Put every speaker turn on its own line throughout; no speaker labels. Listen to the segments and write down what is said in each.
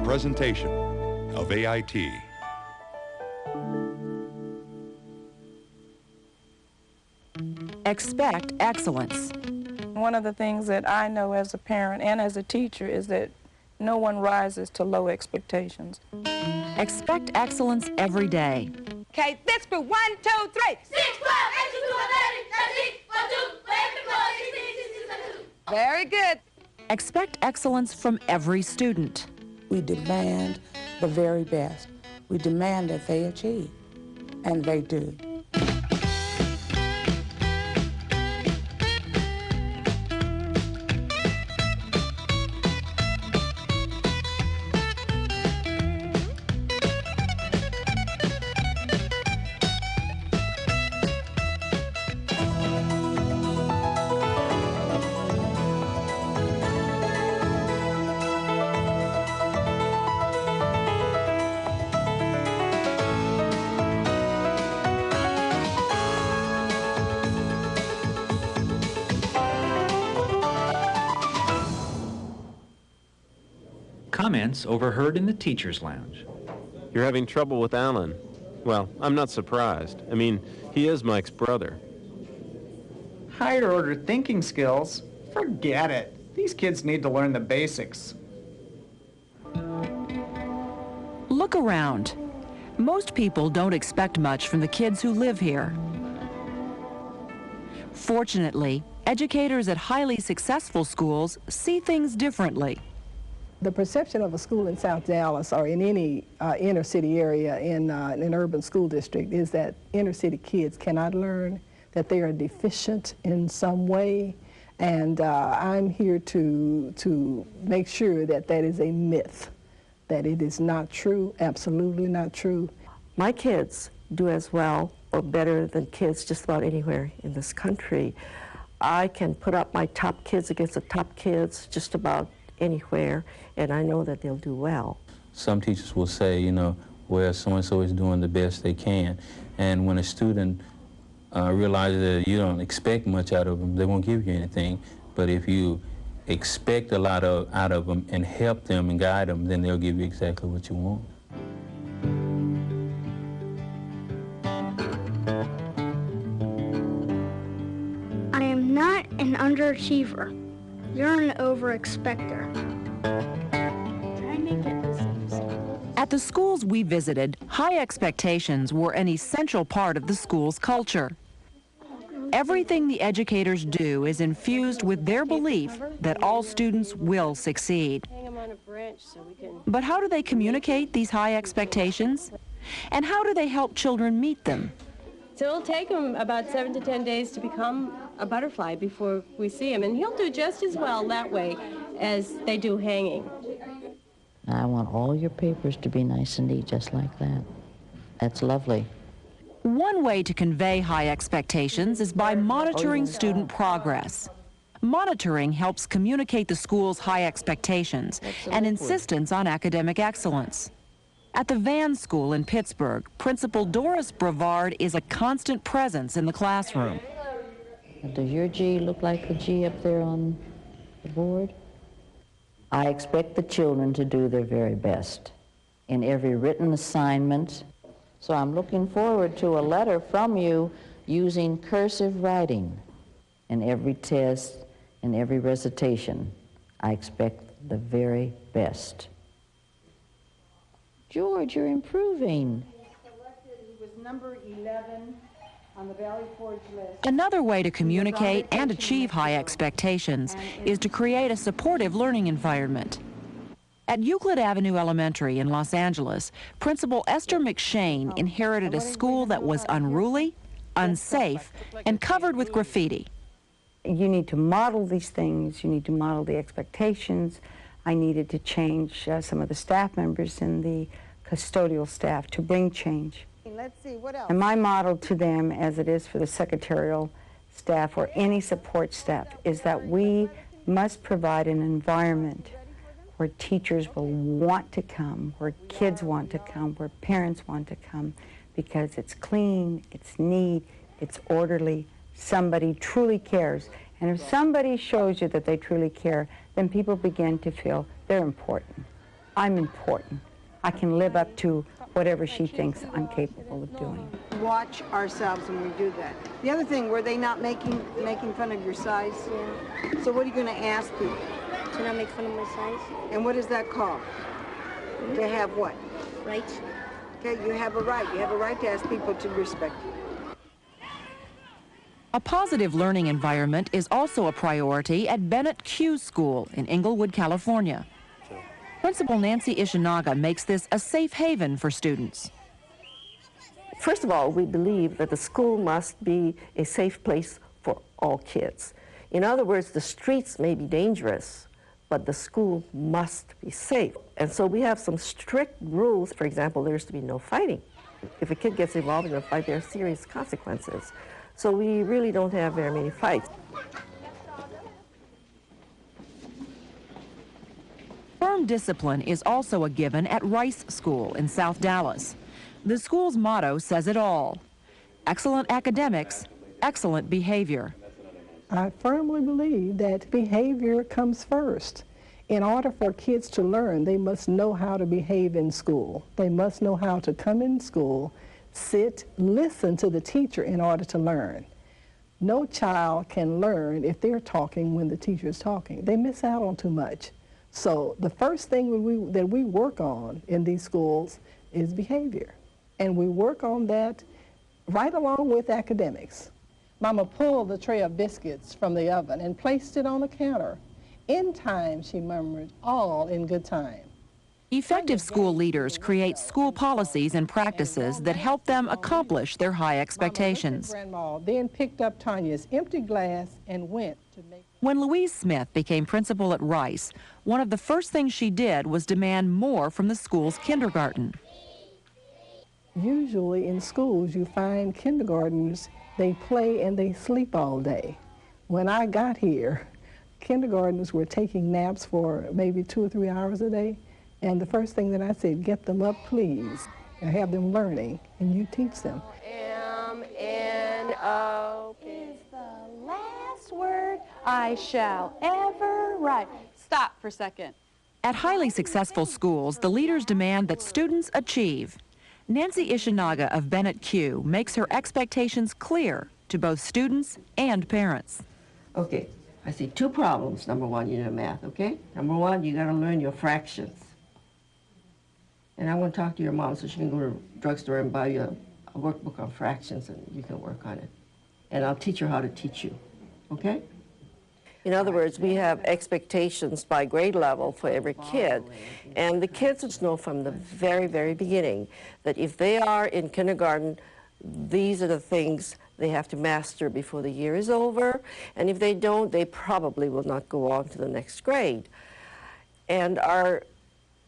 presentation of AIT.
Expect excellence.
One of the things that I know as a parent and as a teacher is that no one rises to low expectations.
Expect excellence every day.
Okay, this for 1, 2, 3.
6, 12, 18, 13, 14, 16, 2.
Very good.
Expect excellence from every student.
We demand the very best. We demand that they achieve, and they do.
Comments overheard in the teacher's lounge.
You're having trouble with Alan. Well, I'm not surprised. I mean, he is Mike's brother.
Higher order thinking skills? Forget it. These kids need to learn the basics.
Look around. Most people don't expect much from the kids who live here. Fortunately, educators at highly successful schools see things differently.
The perception of a school in South Dallas or in any inner city area in an urban school district is that inner city kids cannot learn, that they are deficient in some way, and I'm here to make sure that that is a myth, that it is not true, absolutely not true.
My kids do as well or better than kids just about anywhere in this country. I can put up my top kids against the top kids just about anywhere, and I know that they'll do well.
Some teachers will say, you know, well, so-and-so is doing the best they can. And when a student realizes that you don't expect much out of them, they won't give you anything. But if you expect a lot out of them and help them and guide them, then they'll give you exactly what you want.
I am not an underachiever. You're an over-expector.
At the schools we visited, high expectations were an essential part of the school's culture. Everything the educators do is infused with their belief that all students will succeed. But how do they communicate these high expectations? And how do they help children meet them?
So it'll take him about 7 to 10 days to become a butterfly before we see him, and he'll do just as well that way as they do hanging.
I want all your papers to be nice and neat, just like that. That's lovely.
One way to convey high expectations is by monitoring student progress. Monitoring helps communicate the school's high expectations and insistence on academic excellence. At the Van School in Pittsburgh, Principal Doris Brevard is a constant presence in the classroom.
Does your G look like the G up there on the board? I expect the children to do their very best in every written assignment. So I'm looking forward to a letter from you using cursive writing in every test and every recitation. I expect the very best. George, you're improving.
He was number 11 on the Valley Forge list.
Another way to communicate and achieve high expectations is to create a supportive learning environment. At Euclid Avenue Elementary in Los Angeles, Principal Esther McShane inherited a school that was unruly, unsafe, and covered with graffiti.
You need to model these things. You need to model the expectations. I needed to change some of the staff members and the custodial staff to bring change.
Let's see, what else?
And my model to them, as it is for the secretarial staff or any support staff, is that we must provide an environment where teachers will want to come, where kids want to come, where parents want to come, because it's clean, it's neat, it's orderly, somebody truly cares. And if somebody shows you that they truly care, then people begin to feel they're important. I'm important. I can live up to whatever she thinks I'm capable of doing.
Watch ourselves when we do that. The other thing, were they not making fun of your size?
Yeah.
So what are you going to ask people?
To not make fun of my size.
And what is that called? To have what?
Right.
Okay, you have a right. You have a right to ask people to respect you.
A positive learning environment is also a priority at Bennett Q School in Inglewood, California. Principal Nancy Ishinaga makes this a safe haven for students.
First of all, we believe that the school must be a safe place for all kids. In other words, the streets may be dangerous, but the school must be safe. And so we have some strict rules. For example, there's to be no fighting. If a kid gets involved in a fight, there are serious consequences. So we really don't have very many fights.
Firm discipline is also a given at Rice School in South Dallas. The school's motto says it all: excellent academics, excellent behavior.
I firmly believe that behavior comes first. In order for kids to learn, they must know how to behave in school. They must know how to come in school, sit, listen to the teacher in order to learn. No child can learn if they're talking when the teacher is talking. They miss out on too much. So the first thing that we work on in these schools is behavior. And we work on that right along with academics. Mama pulled the tray of biscuits from the oven and placed it on the counter. In time, she murmured, all in good time.
Effective school leaders create school policies and practices that help them accomplish their high expectations.
Grandma then picked up Tanya's empty glass and went to make...
When Louise Smith became principal at Rice, one of the first things she did was demand more from the school's kindergarten.
Usually in schools, you find kindergartners, they play and they sleep all day. When I got here, kindergartners were taking naps for maybe 2 or 3 hours a day. And the first thing that I said, get them up, please, and have them learning, and you teach them.
M-N-O is the last word I shall ever write. Stop for a second.
At highly successful schools, the leaders demand that students achieve. Nancy Ishinaga of Bennett Q makes her expectations clear to both students and parents.
Okay, I see 2 problems. Number 1, you know math, okay? Number 1, you got to learn your fractions. And I'm going to talk to your mom so she can go to the drugstore and buy you a workbook on fractions, and you can work on it. And I'll teach her how to teach you, okay? In other words, we have expectations by grade level for every kid. And the kids know from the very, very beginning that if they are in kindergarten, these are the things they have to master before the year is over. And if they don't, they probably will not go on to the next grade. And our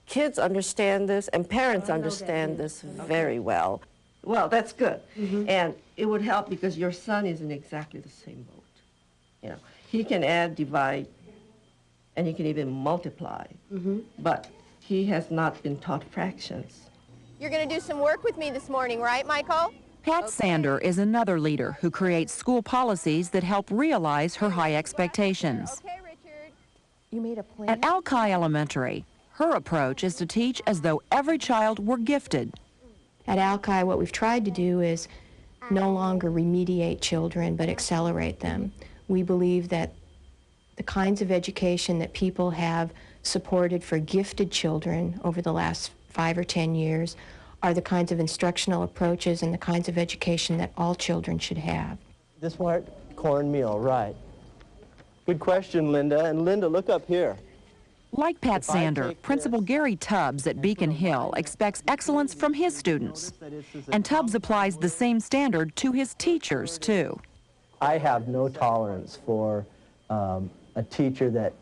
kids understand this, and parents understand this very well. Well, that's good. And it would help because your son is in exactly the same boat. You know, he can add, divide, and he can even multiply. But he has not been taught fractions.
You're going to do some work with me this morning, right, Michael?
Pat Sander is another leader who creates school policies that help realize her high expectations.
Okay, Richard. You made a plan?
At Alki Elementary, her approach is to teach as though every child were gifted.
At Alki, what we've tried to do is no longer remediate children, but accelerate them. We believe that the kinds of education that people have supported for gifted children over the last 5 or 10 years are the kinds of instructional approaches and the kinds of education that all children should have.
The smart cornmeal, right. Good question, Linda. And Linda, look up here.
Like Pat Sander, Principal Gary Tubbs at Beacon Hill expects excellence from his students. And Tubbs applies the same standard to his teachers, too.
I have no tolerance for a teacher that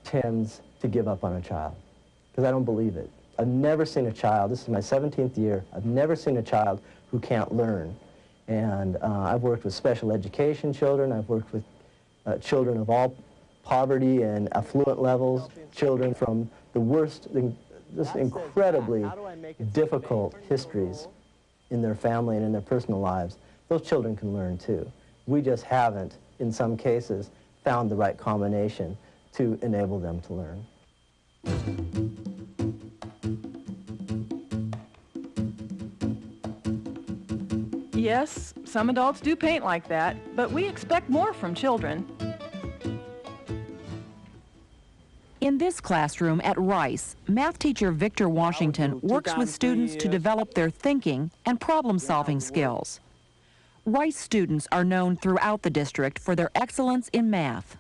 tends to give up on a child, because I don't believe it. I've never seen a child, this is my 17th year, I've never seen a child who can't learn. And I've worked with special education children, I've worked with children of all poverty and affluent levels, children from the worst, just incredibly difficult histories in their family and in their personal lives. Those children can learn too. We just haven't, in some cases, found the right combination to enable them to learn.
Yes, some adults do paint like that, but we expect more from children.
In this classroom at Rice, math teacher Victor Washington works with students to develop their thinking and problem-solving skills. Rice students are known throughout the district for their excellence in math.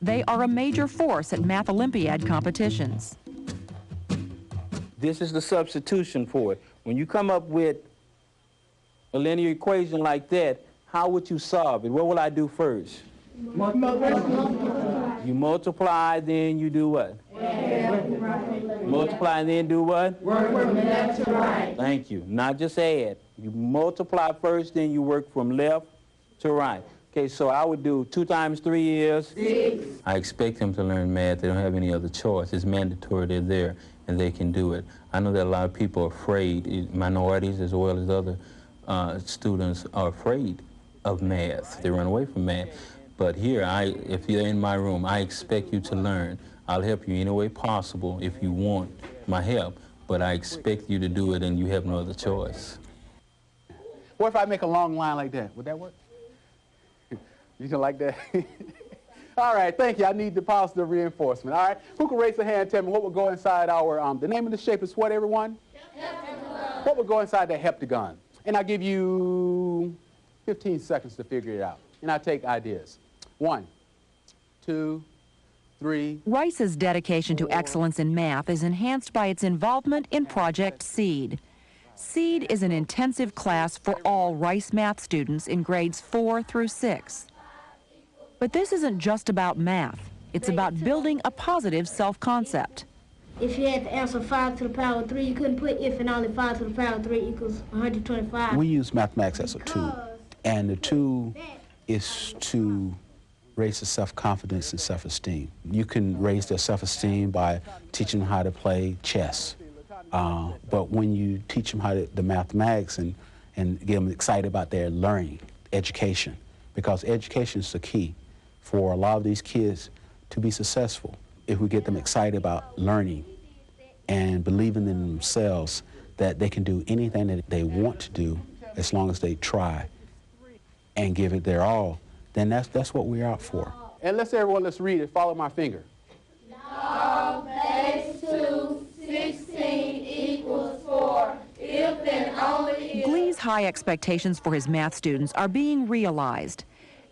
They are a major force at Math Olympiad competitions.
This is the substitution for it. When you come up with a linear equation like that, how would you solve it? What will I do first? You multiply, then you do what? Multiply and then do what?
Work from left to right.
Thank you. Not just add. You multiply first, then you work from left to right. Okay, so I would do 2 times 3 is?
6.
I expect them to learn math. They don't have any other choice. It's mandatory. They're there, and they can do it. I know that a lot of people are afraid, minorities as well as other students are afraid of math. They run away from math. But here, if you're in my room, I expect you to learn. I'll help you any way possible if you want my help, but I expect you to do it and you have no other choice.
What if I make a long line like that? Would that work? You can like that? All right, thank you. I need the positive reinforcement. All right, who can raise a hand and tell me what would go inside our, the name of the shape is what, everyone? Heptagon. What would go inside that heptagon? And I'll give you 15 seconds to figure it out. And I'll take ideas. 1, 2, 3.
Rice's dedication to excellence in math is enhanced by its involvement in Project SEED. SEED is an intensive class for all Rice math students in grades 4 through 6. But this isn't just about math. It's about building a positive self-concept.
If you had to answer 5 to the power of 3, you couldn't put if and only 5 to the power of 3 equals 125.
We use mathematics as a tool, and the tool is to raise their self-confidence and self-esteem. You can raise their self-esteem by teaching them how to play chess. But when you teach them the mathematics and get them excited about their learning, education, because education is the key for a lot of these kids to be successful. If we get them excited about learning and believing in themselves that they can do anything that they want to do as long as they try and give it their all, then that's what we're out for. And let's read it. Follow my finger.
Log base 2, 16 equals 4. If then only if...
Glee's high expectations for his math students are being realized.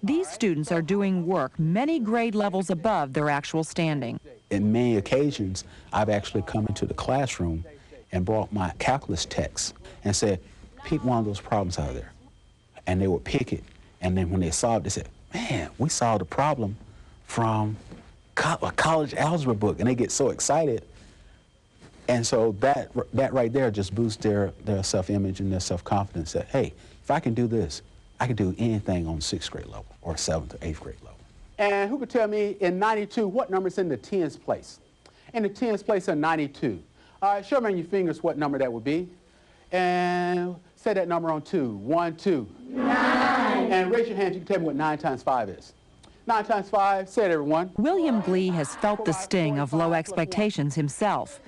These students are doing work many grade levels above their actual standing.
In many occasions, I've actually come into the classroom and brought my calculus text and said, pick one of those problems out of there. And they would pick it. And then when they solved it, they said, man, we solved a problem from a college algebra book. And they get so excited. And so that right there just boosts their self-image and their self-confidence that, hey, if I can do this, I can do anything on 6th grade level or 7th or 8th grade level. And who could tell me in 92 what number is in the tens place? In the tens place in 92. All right, show me on your fingers what number that would be. And say that number on 2. 1, 2. 9. And raise your hand, you can tell me what 9 times 5 is. 9 times 5, say it everyone.
William Glee has felt the sting of low expectations himself.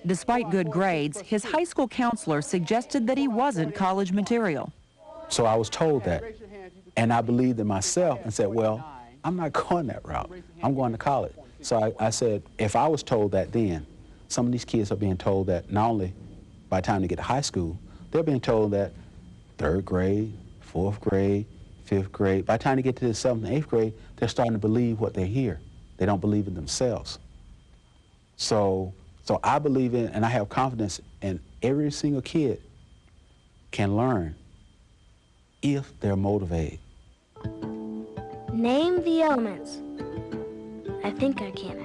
Despite good grades, his high school counselor suggested that he wasn't college material.
So I was told that, and I believed in myself and said, well, I'm not going that route. I'm going to college. So I said, if I was told that then, some of these kids are being told that not only by the time they get to high school, they're being told that 3rd grade, 4th grade, 5th grade, by the time they get to the 7th and 8th grade, they're starting to believe what they hear. They don't believe in themselves. So I believe in, and I have confidence in every single kid can learn if they're motivated.
Name the elements. I think I can.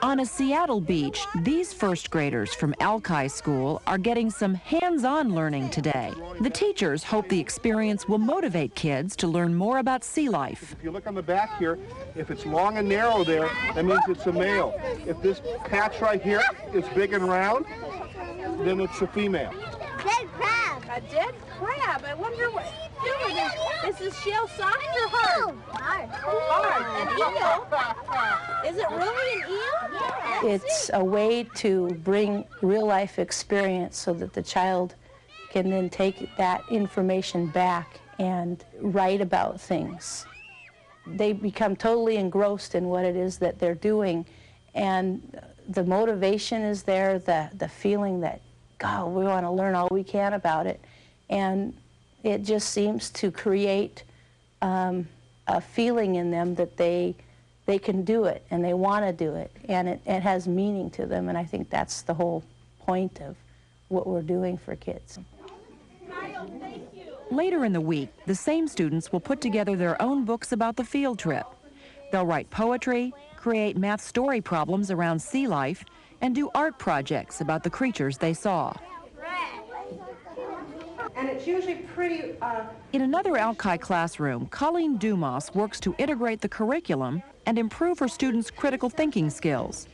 On a Seattle beach, these first graders from Alki School are getting some hands-on learning today. The teachers hope the experience will motivate kids to learn more about sea life.
If you look on the back here, if it's long and narrow there, that means it's a male. If this patch right here is big and round, then it's a female.
a dead crab. I wonder what doing. Is the shell soft or hard? Hard. An eel? Is it really an eel?
It's a way to bring real-life experience so that the child can then take that information back and write about things. They become totally engrossed in what it is that they're doing, and the motivation is there, the feeling that, God, we want to learn all we can about it, and it just seems to create a feeling in them that they can do it, and they want to do it, and it has meaning to them, and I think that's the whole point of what we're doing for kids.
Later in the week, the same students will put together their own books about the field trip. They'll write poetry, create math story problems around sea life, and do art projects about the creatures they saw.
And it's usually pretty...
In another Alki classroom, Colleen Dumas works to integrate the curriculum and improve her students' critical thinking skills.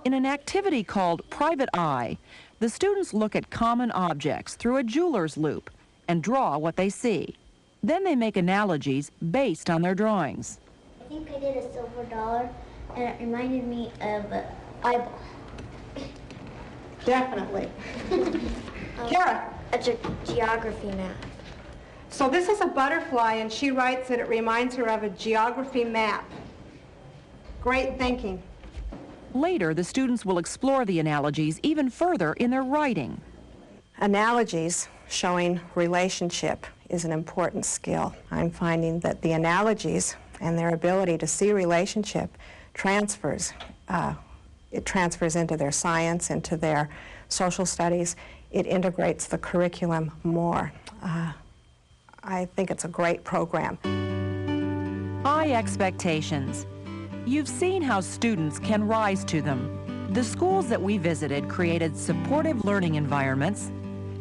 In an activity called Private Eye, the students look at common objects through a jeweler's loupe and draw what they see. Then they make analogies based on their drawings.
I think I did a silver dollar, and it reminded me of an eyeball.
Definitely. Kara.
A geography map.
So this is a butterfly, and she writes that it reminds her of a geography map. Great thinking.
Later, the students will explore the analogies even further in their writing.
Analogies showing relationship is an important skill. I'm finding that the analogies and their ability to see relationship transfers. It transfers into their science, into their social studies. It integrates the curriculum more. I think it's a great program.
High expectations. You've seen how students can rise to them. The schools that we visited created supportive learning environments,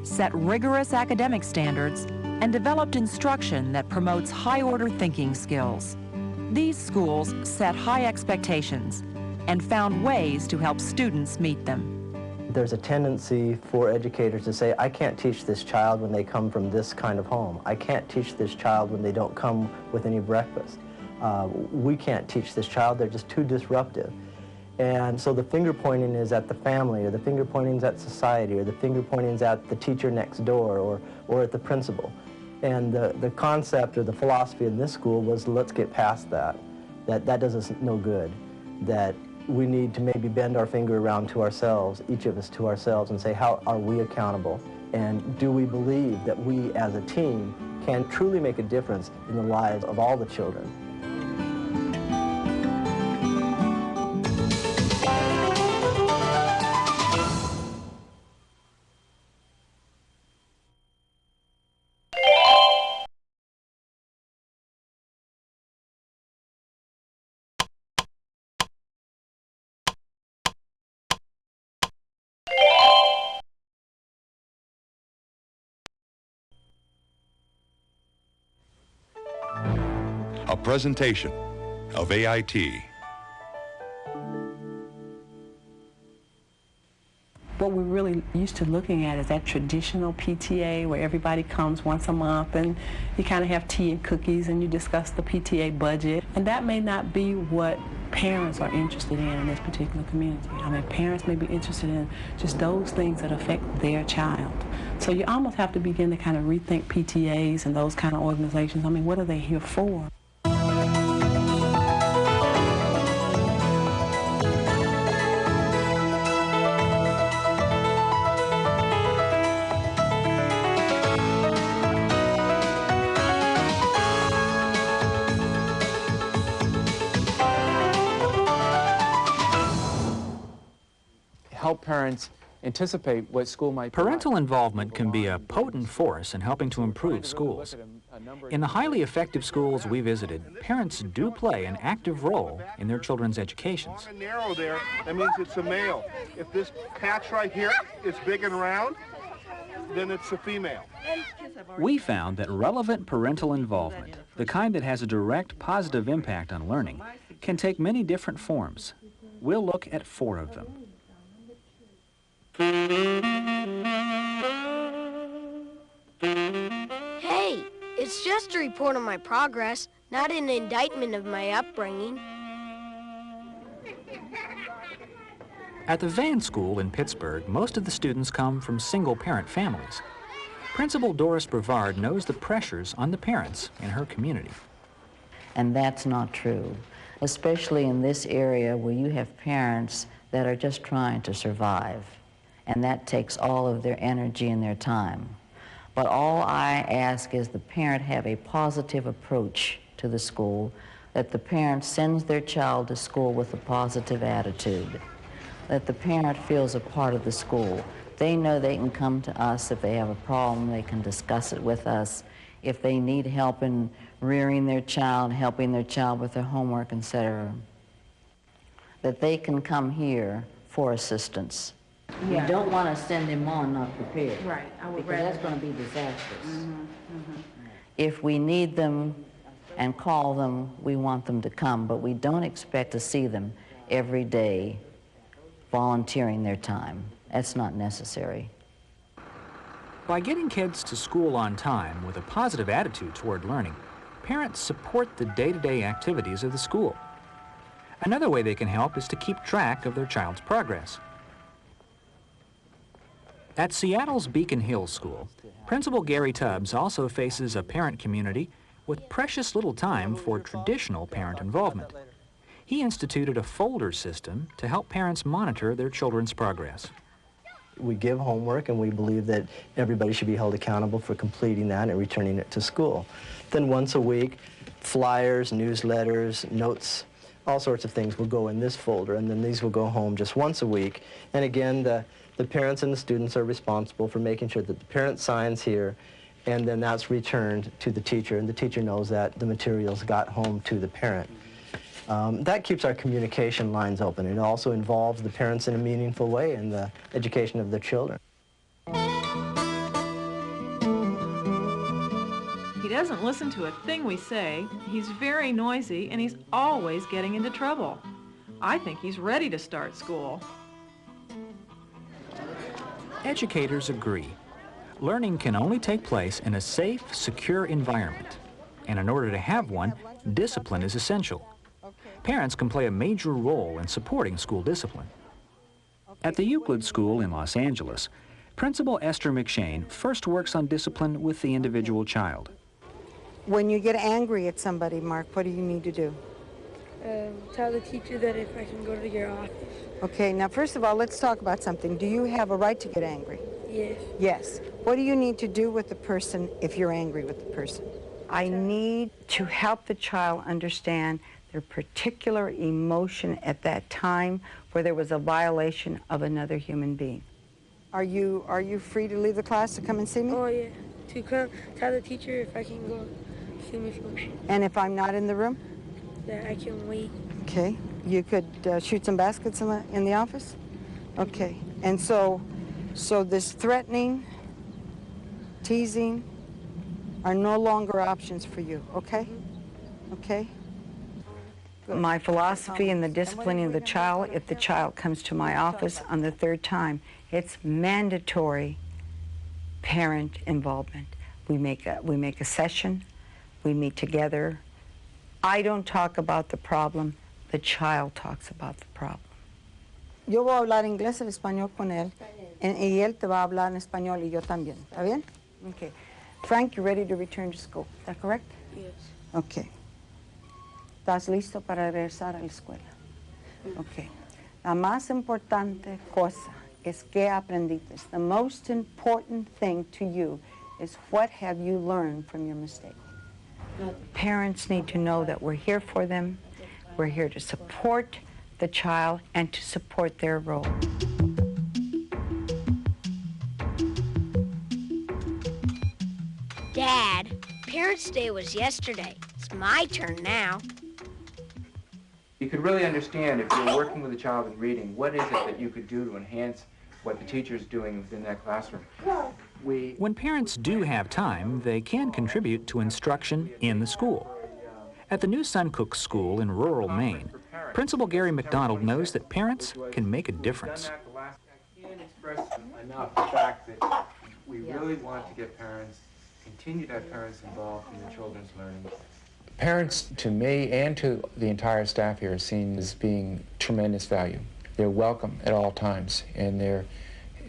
set rigorous academic standards, and developed instruction that promotes high-order thinking skills. These schools set high expectations and found ways to help students meet them.
There's a tendency for educators to say, I can't teach this child when they come from this kind of home. I can't teach this child when they don't come with any breakfast. We can't teach this child, they're just too disruptive. And so the finger pointing is at the family, or the finger pointing is at society, or the finger pointing is at the teacher next door, or at the principal. And the concept or the philosophy in this school was, let's get past that. That does us no good. That we need to maybe bend our finger around to ourselves, each of us to ourselves, and say, how are we accountable? And do we believe that we as a team can truly make a difference in the lives of all the children?
A presentation of AIT.
What we're really used to looking at is that traditional PTA where everybody comes once a month and you kind of have tea and cookies and you discuss the PTA budget. And that may not be what parents are interested in this particular community. I mean, parents may be interested in just those things that affect their child. So you almost have to begin to kind of rethink PTAs and those kind of organizations. I mean, what are they here for?
Help parents anticipate what school might be.
Parental involvement can be a potent force in helping to improve schools. In the highly effective schools we visited, parents do play an active role in their children's educations.
Long and narrow there, that means it's a male. If this patch right here is big and round, then it's a female.
We found that relevant parental involvement, the kind that has a direct positive impact on learning, can take many different forms. We'll look at 4 of them.
It's just a report on my progress, not an indictment of my upbringing.
At the Van School in Pittsburgh, most of the students come from single-parent families. Principal Doris Brevard knows the pressures on the parents in her community.
And that's not true, especially in this area where you have parents that are just trying to survive, and that takes all of their energy and their time. But all I ask is the parent have a positive approach to the school, that the parent sends their child to school with a positive attitude, that the parent feels a part of the school. They know they can come to us if they have a problem, they can discuss it with us. If they need help in rearing their child, helping their child with their homework, etc., that they can come here for assistance.
Yeah.
You don't want to send them on not prepared.
Right. I would
because
rather
that's going to be disastrous.
Mm-hmm.
If we need them and call them, we want them to come, but we don't expect to see them every day volunteering their time. That's not necessary.
By getting kids to school on time with a positive attitude toward learning, parents support the day-to-day activities of the school. Another way they can help is to keep track of their child's progress. At Seattle's Beacon Hill School, Principal Gary Tubbs also faces a parent community with precious little time for traditional parent involvement. He instituted a folder system to help parents monitor their children's progress.
We give homework, and we believe that everybody should be held accountable for completing that and returning it to school. Then once a week, flyers, newsletters, notes, all sorts of things will go in this folder, and then these will go home just once a week. And again, the parents and the students are responsible for making sure that the parent signs here, and then that's returned to the teacher, and the teacher knows that the materials got home to the parent. That keeps our communication lines open. It also involves the parents in a meaningful way in the education of their children.
He doesn't listen to a thing we say. He's very noisy, and he's always getting into trouble. I think he's ready to start school.
Educators agree. Learning can only take place in a safe, secure environment. And in order to have one, discipline is essential. Parents can play a major role in supporting school discipline. At the Euclid School in Los Angeles, Principal Esther McShane first works on discipline with the individual child.
When you get angry at somebody, Mark, what do you need to do?
Tell the teacher that if I can go to your office.
Okay, now first of all, let's talk about something. Do you have a right to get angry?
Yes.
Yes. What do you need to do with the person if you're angry with the person? I need to help the child understand their particular emotion at that time where there was a violation of another human being. Are you free to leave the class to come and see me?
Oh, yeah. To come tell the teacher if I can go see me first.
And if I'm not in the room?
That I can wait.
Okay. You could shoot some baskets in the office? Okay. And so this threatening, teasing are no longer options for you, okay? Okay? My philosophy in the disciplining of the child, if the child comes to my office on the third time, it's mandatory parent involvement. We make a session, we meet together. I don't talk about the problem, the child talks about the problem. Yo voy a hablar inglés y español con él, y él te va a hablar en español y yo también. ¿Está bien? Okay. Frank, you're ready to return to school. Is that correct?
Yes.
Okay. ¿Estás listo para regresar a la escuela? Okay. La más importante cosa es que aprendiste. The most important thing to you is what have you learned from your mistake. Parents need to know that we're here for them. We're here to support the child and to support their role.
Dad, Parents' Day was yesterday. It's my turn now.
You could really understand if you're working with a child in reading, what is it that you could do to enhance what the teacher's doing within that classroom?
When parents do have time, they can contribute to instruction in the school. At the new Suncook School in rural Maine, Principal Gary McDonald knows that parents can make a difference.
I can't express enough the fact that we really want to get parents continue to have parents involved in your children's learning? Parents, to me and to the entire staff here, are seen as being tremendous value. They're welcome at all times, and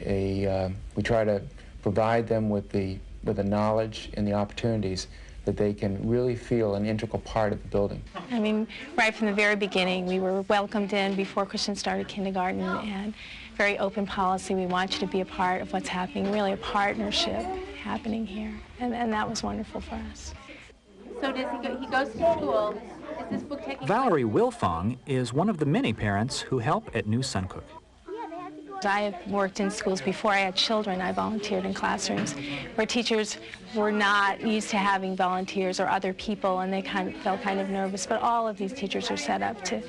we try to provide them with the knowledge and the opportunities that they can really feel an integral part of the building.
I mean, right from the very beginning, we were welcomed in before Christian started kindergarten, and very open policy. We want you to be a part of what's happening, really a partnership happening here, and that was wonderful for us.
So he goes to school. Is this book taking
Valerie Wilfong is one of the many parents who help at New Suncook.
I have worked in schools before I had children. I volunteered in classrooms where teachers were not used to having volunteers or other people, and they felt kind of nervous. But all of these teachers are set up to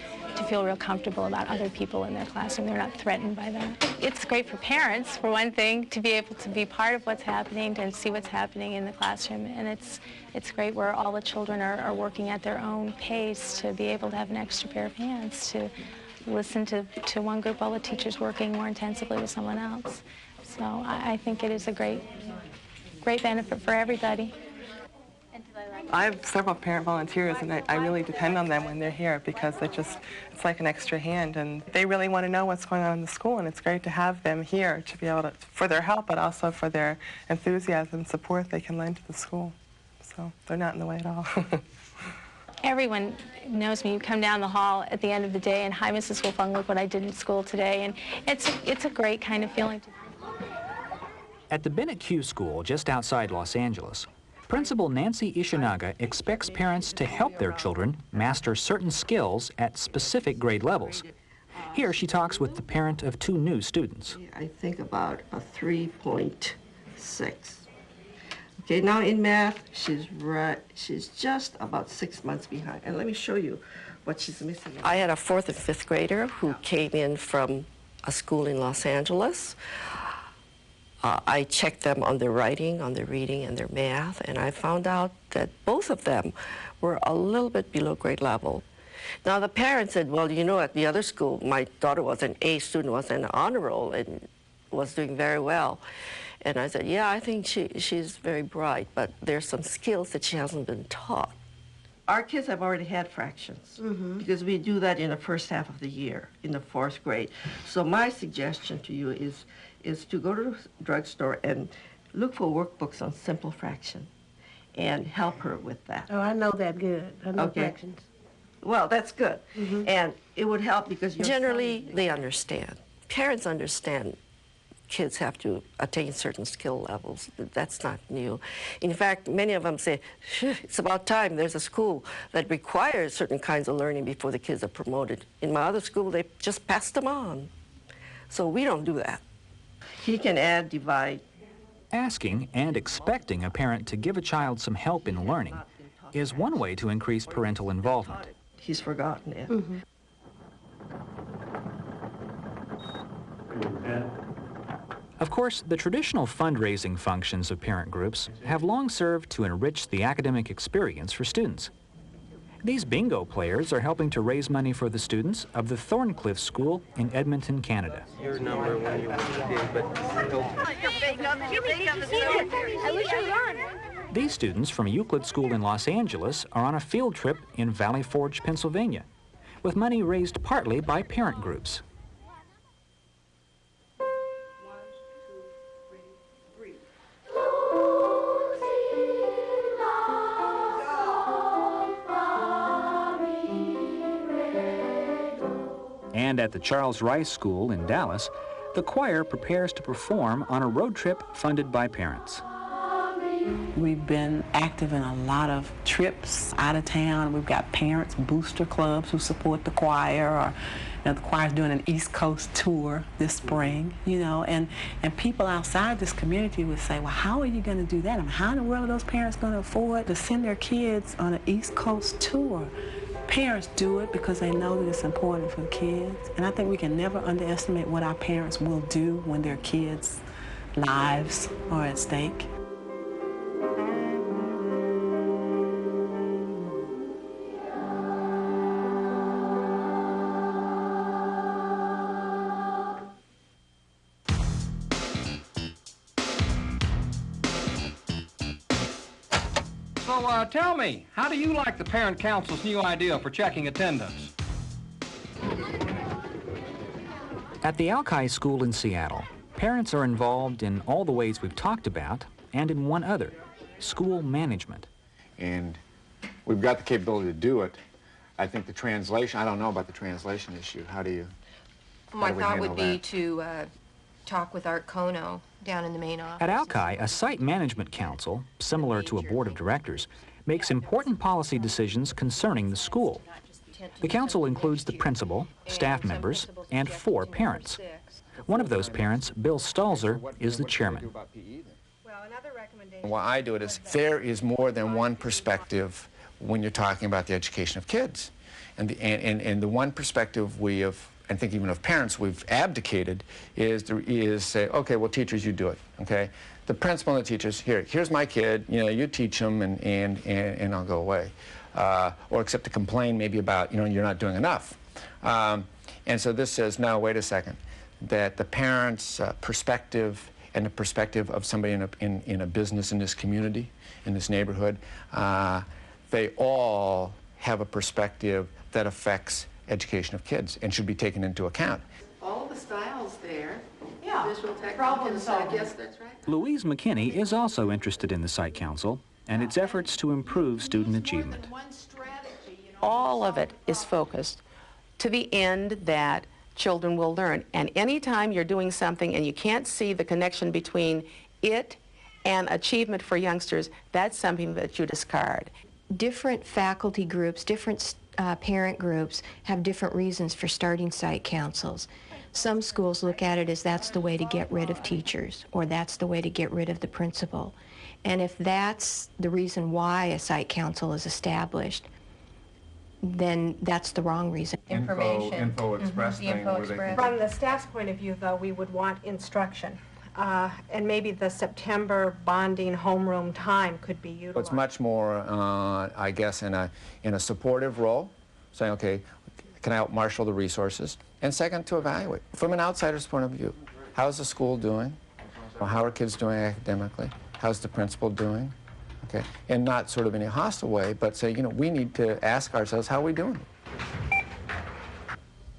feel real comfortable about other people in their classroom. They're not threatened by that. It's great for parents, for one thing, to be able to be part of what's happening and see what's happening in the classroom. And it's great where all the children are working at their own pace, to be able to have an extra pair of hands to listen to one group while the teacher's working more intensively with someone else. So I think it is a great benefit for everybody.
I have several parent volunteers, and I really depend on them when they're here, because it's like an extra hand, and they really want to know what's going on in the school, and it's great to have them here to be able to, for their help, but also for their enthusiasm and support they can lend to the school. So they're not in the way at all.
Everyone knows me. You come down the hall at the end of the day and, hi, Mrs. Wilfong, look what I did in school today. And it's a great kind of feeling.
At the Bennett Q School just outside Los Angeles, Principal Nancy Ishinaga expects parents to help their children master certain skills at specific grade levels. Here she talks with the parent of two new students.
I think about a 3.6. Okay, now in math, she's just about 6 months behind. And let me show you what she's missing. I had a 4th and 5th grader who came in from a school in Los Angeles. I checked them on their writing, on their reading, and their math, and I found out that both of them were a little bit below grade level. Now the parents said, well, you know, at the other school, my daughter was an A student, was an honor roll, and was doing very well. And I said, yeah, I think she's very bright, but there's some skills that she hasn't been taught. Our kids have already had fractions, because we do that in the first half of the year, in the 4th grade. So my suggestion to you is to go to the drugstore and look for workbooks on simple fraction and help her with that.
Oh, I know that good. I know fractions.
Well, that's good. And it would help because generally they understand. Parents understand kids have to attain certain skill levels. That's not new. In fact, many of them say, it's about time there's a school that requires certain kinds of learning before the kids are promoted. In my other school, they just passed them on. So we don't do that. He can add, divide.
Asking and expecting a parent to give a child some help in learning is one way to increase parental involvement.
He's forgotten it.
Of course, the traditional fundraising functions of parent groups have long served to enrich the academic experience for students. These bingo players are helping to raise money for the students of the Thorncliffe School in Edmonton, Canada.
Your number when you did, but still.
I wish I was on.
These students from Euclid School in Los Angeles are on a field trip in Valley Forge, Pennsylvania, with money raised partly by parent groups. And at the Charles Rice School in Dallas, the choir prepares to perform on a road trip funded by parents.
We've been active in a lot of trips out of town. We've got parents booster clubs who support the choir, or the choir's doing an East Coast tour this spring, and people outside this community would say, well, how are you going to do that? I mean, how in the world are those parents going to afford to send their kids on an East Coast tour? Parents do it because they know that it's important for the kids. And I think we can never underestimate what our parents will do when their kids' lives are at stake.
So tell me, how do you like the Parent Council's new idea for checking attendance?
At the Alki School in Seattle, parents are involved in all the ways we've talked about and in one other, school management.
And we've got the capability to do it. I think the translation, I don't know about the translation issue. How do you
My thought would be to talk with Art Kono down in the main office.
At Alki, a site management council, similar to a board of directors, makes important policy decisions concerning the school. The council includes the principal, staff members, and 4 parents. One of those parents, Bill Stalzer, is the chairman.
Why I do it is there is more than one perspective when you're talking about the education of kids. And the one perspective we have, and think even of parents, we've abdicated is say, okay, well, teachers, you do it, okay? The principal and the teachers, here's my kid, you know, you teach them and I'll go away. Or except to complain maybe about, you know, you're not doing enough. And so this says, no, wait a second, that the parents' perspective and the perspective of somebody in a business in this community, in this neighborhood, they all have a perspective that affects education of kids and should be taken into account.
All the styles there.
Yeah,
visual technique,
problem solving.
Yes, that's right.
Louise McKinney is also interested in the site council and its efforts to improve student achievement.
All of it is focused to the end that children will learn. And anytime you're doing something and you can't see the connection between it and achievement for youngsters, that's something that you discard.
Different faculty groups, different parent groups have different reasons for starting site councils. Some schools look at it as that's the way to get rid of teachers, or that's the way to get rid of the principal. And if that's the reason why a site council is established, then that's the wrong reason.
Info express thing.
From the staff's point of view, though, we would want instruction. And maybe the September bonding homeroom time could be utilized.
It's much more, I guess, in a supportive role, saying, okay, can I help marshal the resources? And second, to evaluate. From an outsider's point of view, how's the school doing? How are kids doing academically? How's the principal doing? Okay, and not sort of in a hostile way, but say, you know, we need to ask ourselves, how are we doing?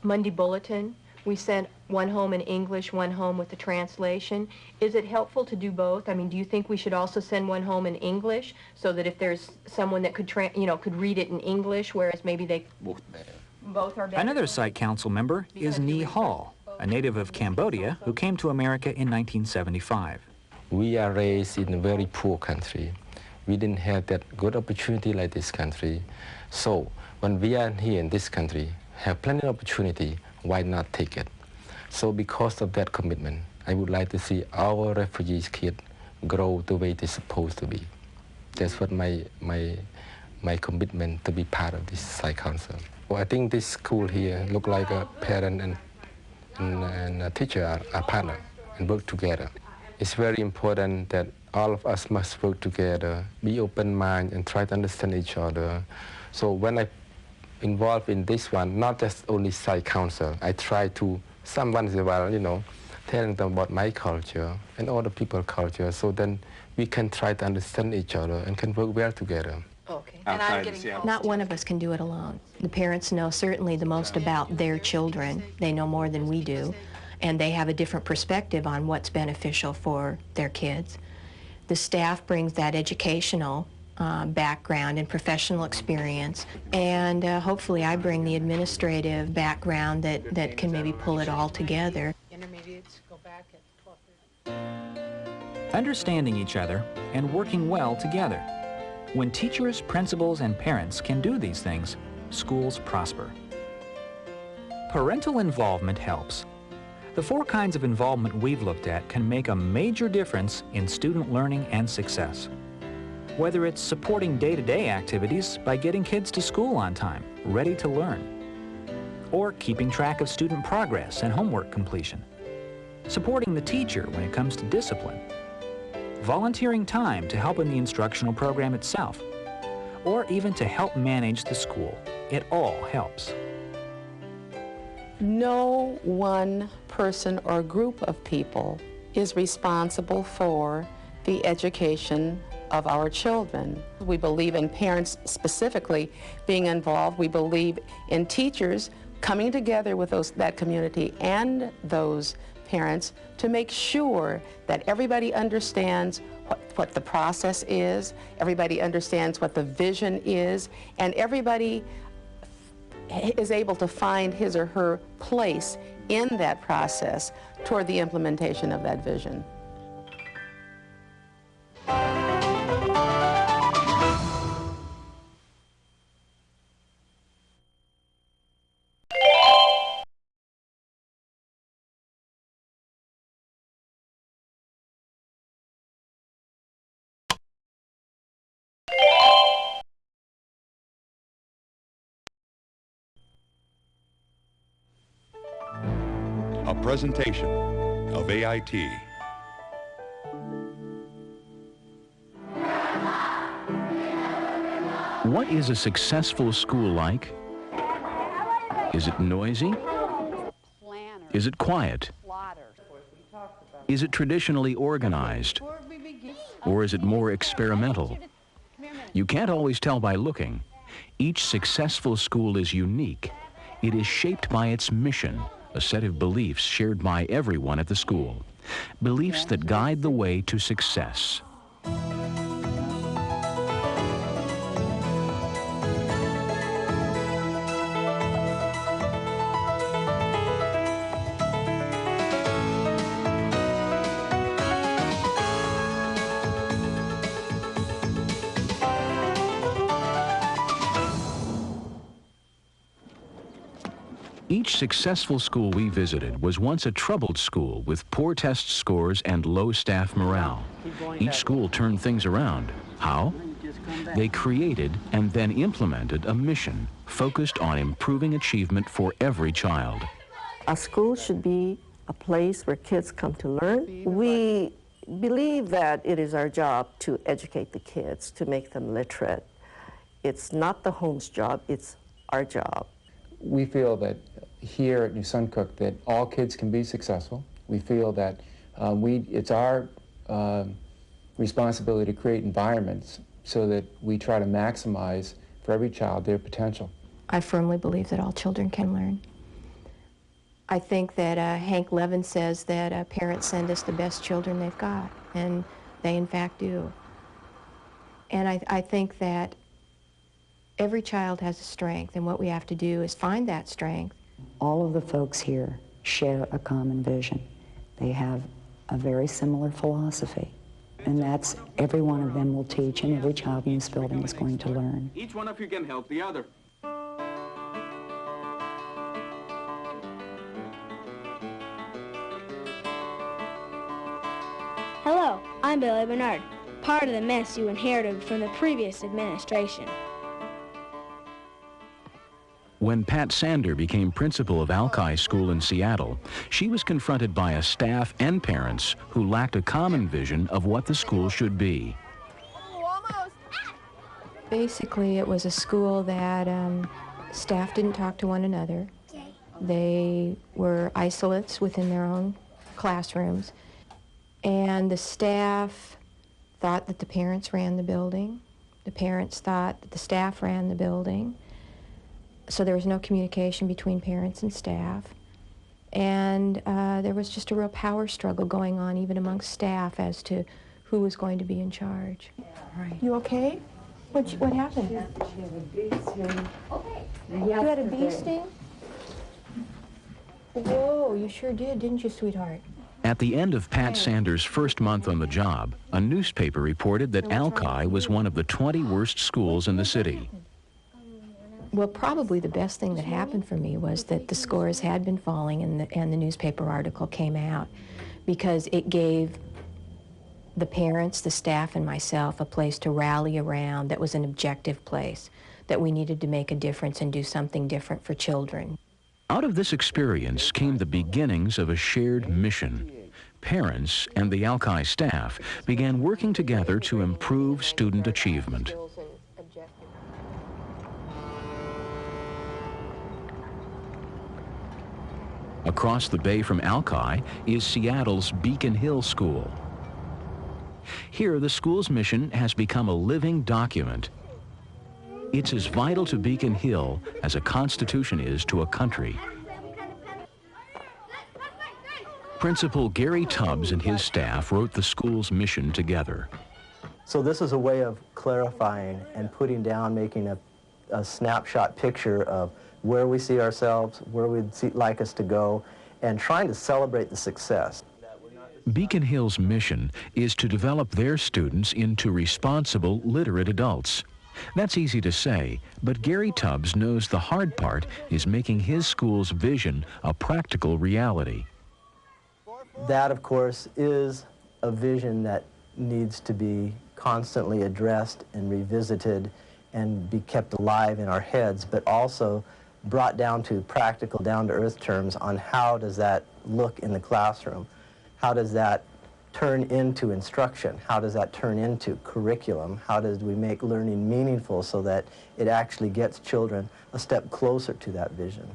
Monday Bulletin, we sent one home in English, one home with the translation. Is it helpful to do both? I mean, do you think we should also send one home in English so that if there's someone that could, could read it in English, whereas maybe they both are better?
Another site council member is Nee Hall, a native of Cambodia who came to America in 1975.
We are raised in a very poor country. We didn't have that good opportunity like this country. So when we are here in this country, have plenty of opportunity, why not take it? So because of that commitment, I would like to see our refugees kids grow the way they're supposed to be. That's what my commitment to be part of this site council. Well, I think this school here look like a parent and a teacher are partner and work together. It's very important that all of us must work together, be open-minded, and try to understand each other. So when I involved in this one, not just only site council, I try to, once in a while, telling them about my culture and other people's culture, so then we can try to understand each other and can work well together.
Okay. Not one of us can do it alone. The parents know certainly the most about their children. They know more than we do, and they have a different perspective on what's beneficial for their kids. The staff brings that educational background and professional experience, and hopefully I bring the administrative background that can maybe pull it all together.
Understanding each other and working well together. When teachers, principals, and parents can do these things, schools prosper. Parental involvement helps. The 4 kinds of involvement we've looked at can make a major difference in student learning and success. Whether it's supporting day-to-day activities by getting kids to school on time, ready to learn, or keeping track of student progress and homework completion, supporting the teacher when it comes to discipline, volunteering time to help in the instructional program itself, or even to help manage the school. It all helps.
No one person or group of people is responsible for the education of our children. We believe in parents specifically being involved. We believe in teachers coming together with that community and those parents to make sure that everybody understands what the process is, everybody understands what the vision is, and everybody is able to find his or her place in that process toward the implementation of that vision.
A presentation of AIT.
What is a successful school like? Is it noisy? Is it quiet? Is it traditionally organized? Or is it more experimental? You can't always tell by looking. Each successful school is unique. It is shaped by its mission, a set of beliefs shared by everyone at the school. Beliefs that guide the way to success. Each successful school we visited was once a troubled school with poor test scores and low staff morale. Each school turned things around. How? They created and then implemented a mission focused on improving achievement for every child.
A school should be a place where kids come to learn. We believe that it is our job to educate the kids, to make them literate. It's not the home's job, it's our job.
We feel that here at New Suncook that all kids can be successful. We feel that it's our responsibility to create environments so that we try to maximize for every child their potential.
I firmly believe that all children can learn. I think that Hank Levin says that parents send us the best children they've got, and they in fact do. And I think that every child has a strength, and what we have to do is find that strength.
All of the folks here share a common vision. They have a very similar philosophy, and that's every one of them will teach, and every child in this building is going to learn.
Each one of you can help the other.
Hello, I'm Billy Bernard, part of the mess you inherited from the previous administration.
When Pat Sander became principal of Alki School in Seattle, she was confronted by a staff and parents who lacked a common vision of what the school should be.
Basically, it was a school that staff didn't talk to one another. They were isolates within their own classrooms. And the staff thought that the parents ran the building. The parents thought that the staff ran the building. So there was no communication between parents and staff. And there was just a real power struggle going on even amongst staff as to who was going to be in charge.
Right.
You okay? What happened?
She had a bee sting.
You had a bee sting? Whoa, you sure did, didn't you, sweetheart?
At the end of Pat Sanders' first month on the job, a newspaper reported that Alki was one of the 20 worst schools in the city.
Well, probably the best thing that happened for me was that the scores had been falling and the newspaper article came out, because it gave the parents, the staff, and myself a place to rally around that was an objective place, that we needed to make a difference and do something different for children.
Out of this experience came the beginnings of a shared mission. Parents and the Alki staff began working together to improve student achievement. Across the bay from Alki is Seattle's Beacon Hill School. Here, the school's mission has become a living document. It's as vital to Beacon Hill as a constitution is to a country. Principal Gary Tubbs and his staff wrote the school's mission together.
So this is a way of clarifying and putting down, making a snapshot picture of where we see ourselves, where we'd like us to go, and trying to celebrate the success.
Beacon Hill's mission is to develop their students into responsible, literate adults. That's easy to say, but Gary Tubbs knows the hard part is making his school's vision a practical reality.
That, of course, is a vision that needs to be constantly addressed and revisited and be kept alive in our heads, but also brought down to practical, down-to-earth terms on how does that look in the classroom? How does that turn into instruction? How does that turn into curriculum? How does we make learning meaningful so that it actually gets children a step closer to that vision?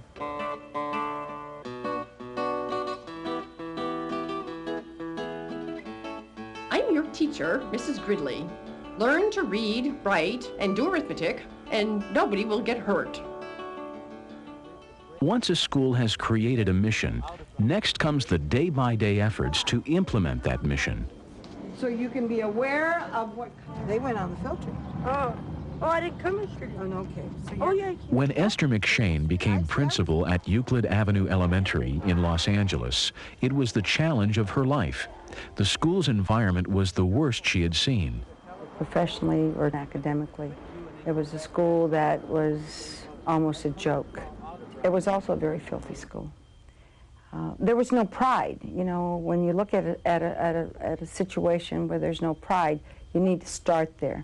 I'm your teacher, Mrs. Gridley. Learn to read, write, and do arithmetic, and nobody will get hurt.
Once a school has created a mission, next comes the day-by-day efforts to implement that mission.
So you can be aware of what... They went on the filter.
Oh, I didn't come yesterday.
Oh, okay. So
oh, yeah.
When Esther McShane became principal at Euclid Avenue Elementary in Los Angeles, it was the challenge of her life. The school's environment was the worst she had seen.
Professionally or academically, it was a school that was almost a joke. It was also a very filthy school. There was no pride. You know, when you look at a situation where there's no pride, you need to start there.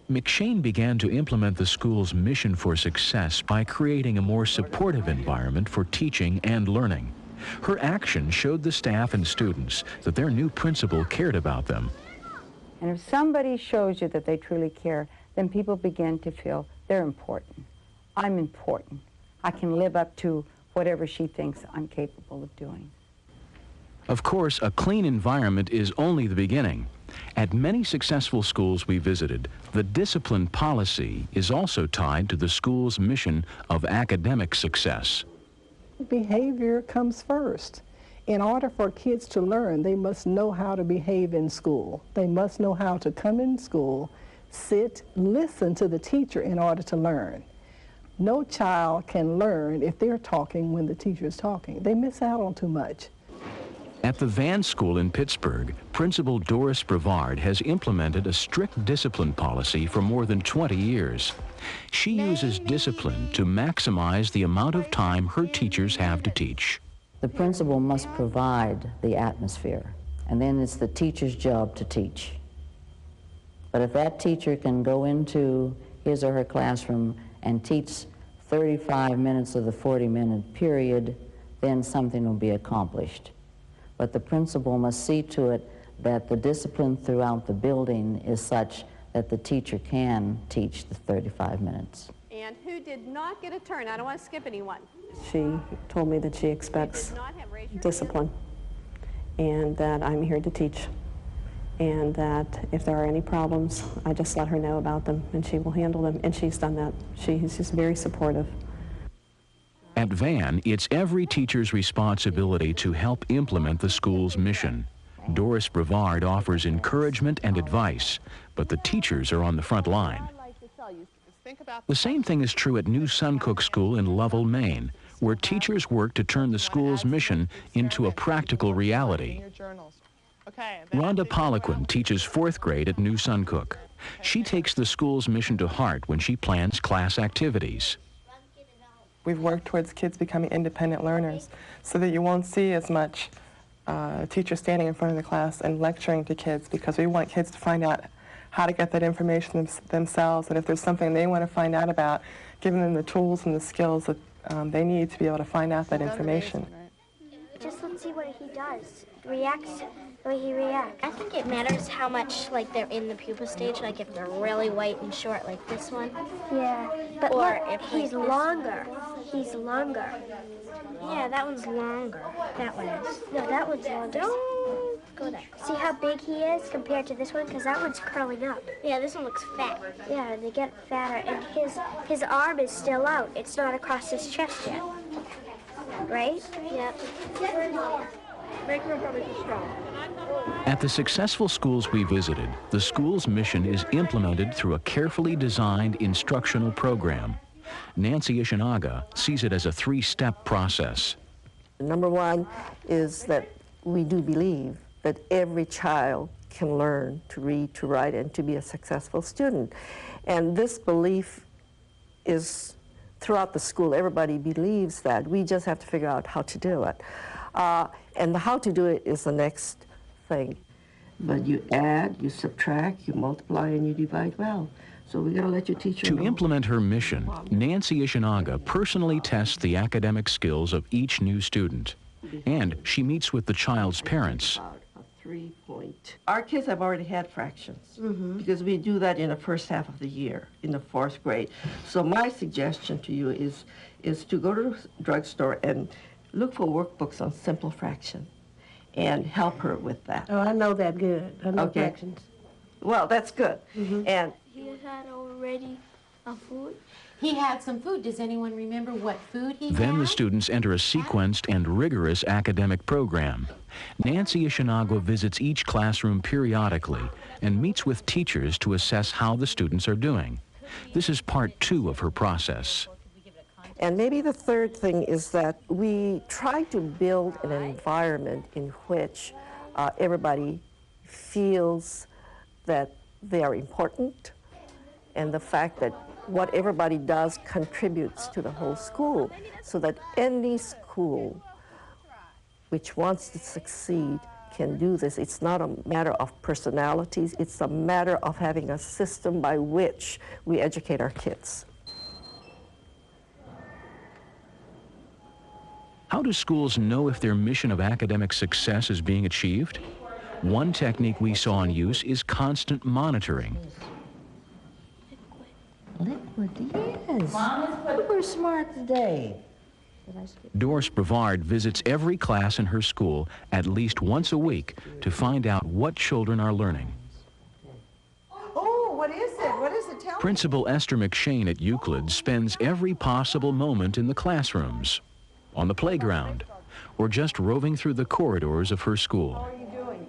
McShane began to implement the school's mission for success by creating a more supportive environment for teaching and learning. Her action showed the staff and students that their new principal cared about them.
And if somebody shows you that they truly care, then people begin to feel they're important. I'm important. I can live up to whatever she thinks I'm capable of doing.
Of course, a clean environment is only the beginning. At many successful schools we visited, the discipline policy is also tied to the school's mission of academic success.
Behavior comes first. In order for kids to learn, they must know how to behave in school. They must know how to come in school, sit, listen to the teacher in order to learn. No child can learn if they're talking when the teacher is talking. They miss out on too much.
At the Van School in Pittsburgh, Principal Doris Brevard has implemented a strict discipline policy for more than 20 years. She uses discipline to maximize the amount of time her teachers have to teach.
The principal must provide the atmosphere, and then it's the teacher's job to teach. But if that teacher can go into his or her classroom and teach 35 minutes of the 40-minute period, then something will be accomplished. But the principal must see to it that the discipline throughout the building is such that the teacher can teach the 35 minutes.
And who did not get a turn? I don't want to skip anyone.
She told me that she expects discipline and that I'm here to teach, and that if there are any problems, I just let her know about them and she will handle them, and she's done that. She's just very supportive.
At Van, it's every teacher's responsibility to help implement the school's mission. Doris Brevard offers encouragement and advice, but the teachers are on the front line. The same thing is true at New Suncook School in Lovell, Maine, where teachers work to turn the school's mission into a practical reality. Rhonda Poliquin teaches 4th grade at New Suncook. She takes the school's mission to heart when she plans class activities.
We've worked towards kids becoming independent learners so that you won't see as much teachers standing in front of the class and lecturing to kids, because we want kids to find out how to get that information themselves, and if there's something they want to find out about, giving them the tools and the skills that they need to be able to find out that information.
Just let's see what he does. Reacts the way he reacts. I think it matters how much they're in the pupa stage, like if they're really white and short like this one. Yeah, but or look, if he's longer. He's longer. Yeah, that one's longer. That one is. No, that one's longer. go there. See how big he is compared to this one? Because that one's curling up. Yeah, this one looks fat. Yeah, they get fatter, and his arm is still out. It's not across his chest yet. Right? Yep.
Make him probably too strong.
At the successful schools we visited, the school's mission is implemented through a carefully designed instructional program. Nancy Ishinaga sees it as a three-step process.
Number one is that we do believe that every child can learn to read, to write, and to be a successful student. And this belief is throughout the school. Everybody believes that. We just have to figure out how to do it. And the how to do it is the next thing. But you add, you subtract, you multiply, and you divide well. So we gotta let your teacher know.
To implement her mission, Nancy Ishinaga personally tests the academic skills of each new student. And she meets with the child's parents.
Our kids have already had fractions because we do that in the first half of the year, in the 4th grade. So my suggestion to you is to go to the drugstore and look for workbooks on simple fraction and help her with that.
Oh, I know that good. I know fractions.
Well, that's good. And
He had already a food?
He had some food. Does anyone remember what food he had?
Then the students enter a sequenced and rigorous academic program. Nancy Ishinaga visits each classroom periodically and meets with teachers to assess how the students are doing. This is part 2 of her process.
And maybe the third thing is that we try to build an environment in which everybody feels that they are important, and the fact that what everybody does contributes to the whole school, so that any school which wants to succeed can do this. It's not a matter of personalities, it's a matter of having a system by which we educate our kids.
How do schools know if their mission of academic success is being achieved? One technique we saw in use is constant monitoring.
Liquid, yes. You were smart today.
Doris Brevard visits every class in her school at least once a week to find out what children are learning.
Oh, what is it? What is it? Tell me.
Principal Esther McShane at Euclid spends every possible moment in the classrooms, on the playground, or just roving through the corridors of her school.
How are you doing?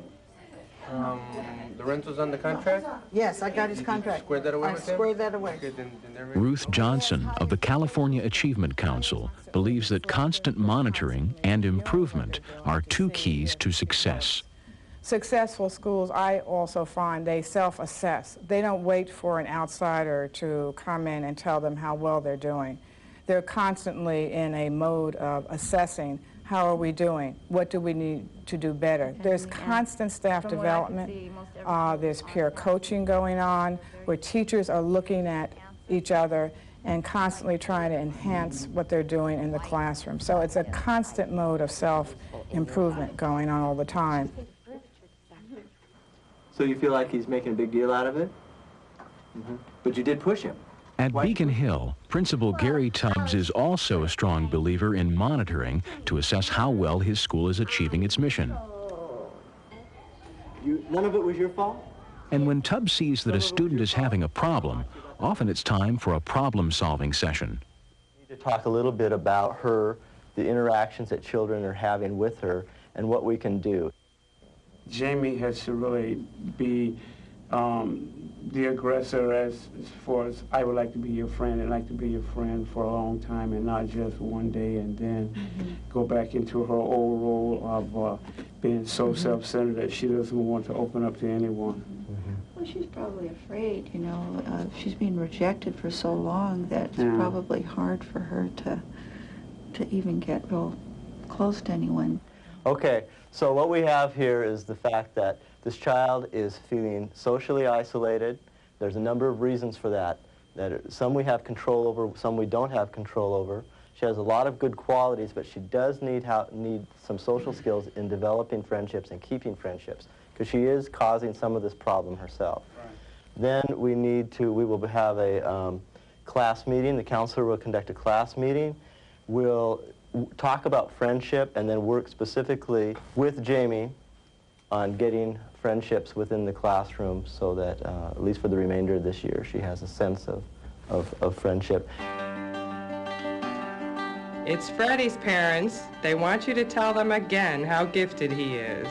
The rental's on the contract?
Yes, I got his contract.
Squared that away
I
with him?
squared that away.
Okay, then they're ready.
Ruth Johnson of the California Achievement Council believes that constant monitoring and improvement are 2 keys to success.
Successful schools, I also find, they self-assess. They don't wait for an outsider to come in and tell them how well they're doing. They're constantly in a mode of assessing, how are we doing? What do we need to do better? There's constant staff development. There's peer coaching going on, where teachers are looking at each other and constantly trying to enhance what they're doing in the classroom. So it's a constant mode of self-improvement going on all the time.
So you feel like he's making a big deal out of it? But you did push him.
At Beacon Hill, Principal Gary Tubbs is also a strong believer in monitoring to assess how well his school is achieving its mission.
None of it was your fault?
And when Tubbs sees that a student is having a problem, often it's time for a problem-solving session.
We need to talk a little bit about her, the interactions that children are having with her, and what we can do.
Jamie has to really be the aggressor as far as I would like to be your friend and like to be your friend for a long time and not just one day and then go back into her old role of being so self-centered that she doesn't want to open up to anyone.
Well, she's probably afraid, you know, she's been rejected for so long that it's probably hard for her to even get real close to anyone.
Okay, so what we have here is the fact that this child is feeling socially isolated. There's a number of reasons for that. Some we have control over, some we don't have control over. She has a lot of good qualities, but she does need some social skills in developing friendships and keeping friendships, because she is causing some of this problem herself. Right. Then we will have a class meeting. The counselor will conduct a class meeting. We'll talk about friendship and then work specifically with Jamie on getting friendships within the classroom so that, at least for the remainder of this year, she has a sense of friendship.
It's Freddie's parents. They want you to tell them again how gifted he is.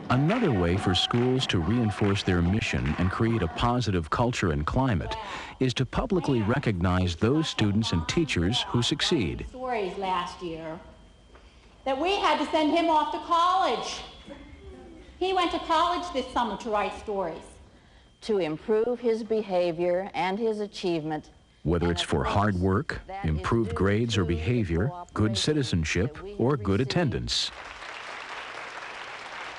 Another way for schools to reinforce their mission and create a positive culture and climate is to publicly recognize those students and teachers who succeed.
Stories last year that we had to send him off to college. He went to college this summer to write stories.
To improve his behavior and his achievement.
Whether it's for hard work, improved grades or behavior, good citizenship, or good attendance.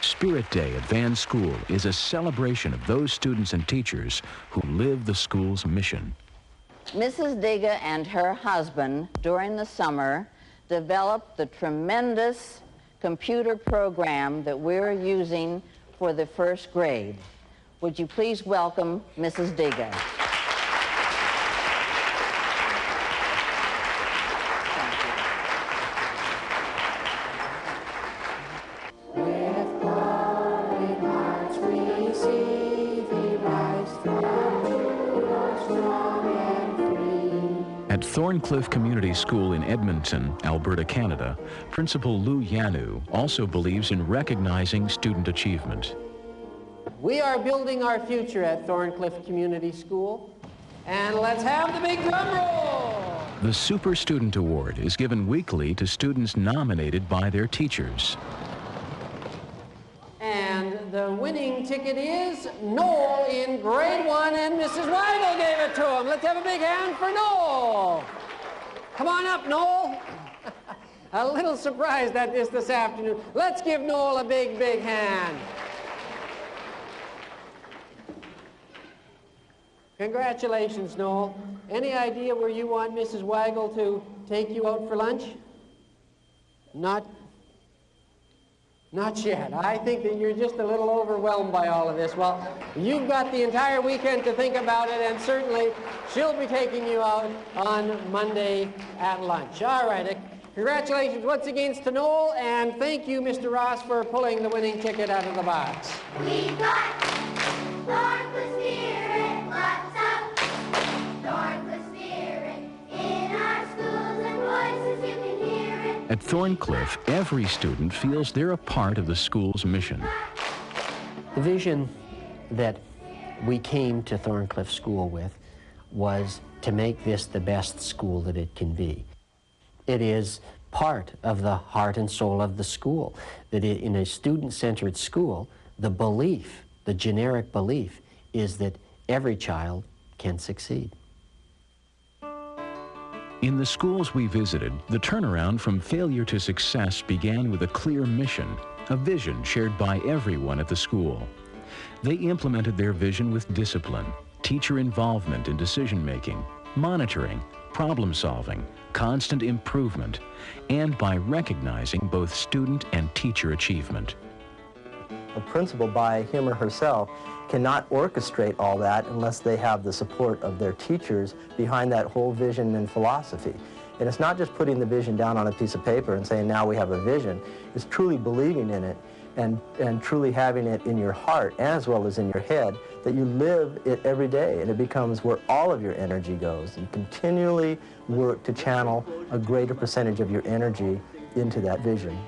Spirit Day at Van School is a celebration of those students and teachers who live the school's mission.
Mrs. Diga and her husband, during the summer, developed the tremendous computer program that we're using for the first grade. Would you please welcome Mrs. Diga?
At Thorncliffe Community School in Edmonton, Alberta, Canada, Principal Lou Yanu also believes in recognizing student achievement.
We are building our future at Thorncliffe Community School, and let's have the big drum roll!
The Super Student Award is given weekly to students nominated by their teachers.
And the winning ticket is Noel in grade 1, and Mrs. Weigel gave it to him. Let's have a big hand for Noel. Come on up, Noel. A little surprised at this afternoon. Let's give Noel a big, big hand. Congratulations, Noel. Any idea where you want Mrs. Weigel to take you out for lunch? Not yet. I think that you're just a little overwhelmed by all of this. Well, you've got the entire weekend to think about it, and certainly she'll be taking you out on Monday at lunch. All right. Congratulations once again to Noel, and thank you, Mr. Ross, for pulling the winning ticket out of the box.
We've got Thorncliffe spirit, lots of Thorncliffe spirit in our schools and voices you can hear it.
At Thorncliffe, every student feels they're a part of the school's mission.
The vision that we came to Thorncliffe School with was to make this the best school that it can be. It is part of the heart and soul of the school, that in a student-centered school, the belief, the generic belief, is that every child can succeed.
In the schools we visited, the turnaround from failure to success began with a clear mission, a vision shared by everyone at the school. They implemented their vision with discipline, teacher involvement in decision-making, monitoring, problem-solving, constant improvement, and by recognizing both student and teacher achievement.
A principal, by him or herself, cannot orchestrate all that unless they have the support of their teachers behind that whole vision and philosophy. And it's not just putting the vision down on a piece of paper and saying, now we have a vision. It's truly believing in it and truly having it in your heart as well as in your head, that you live it every day, and it becomes where all of your energy goes. And continually work to channel a greater percentage of your energy into that vision.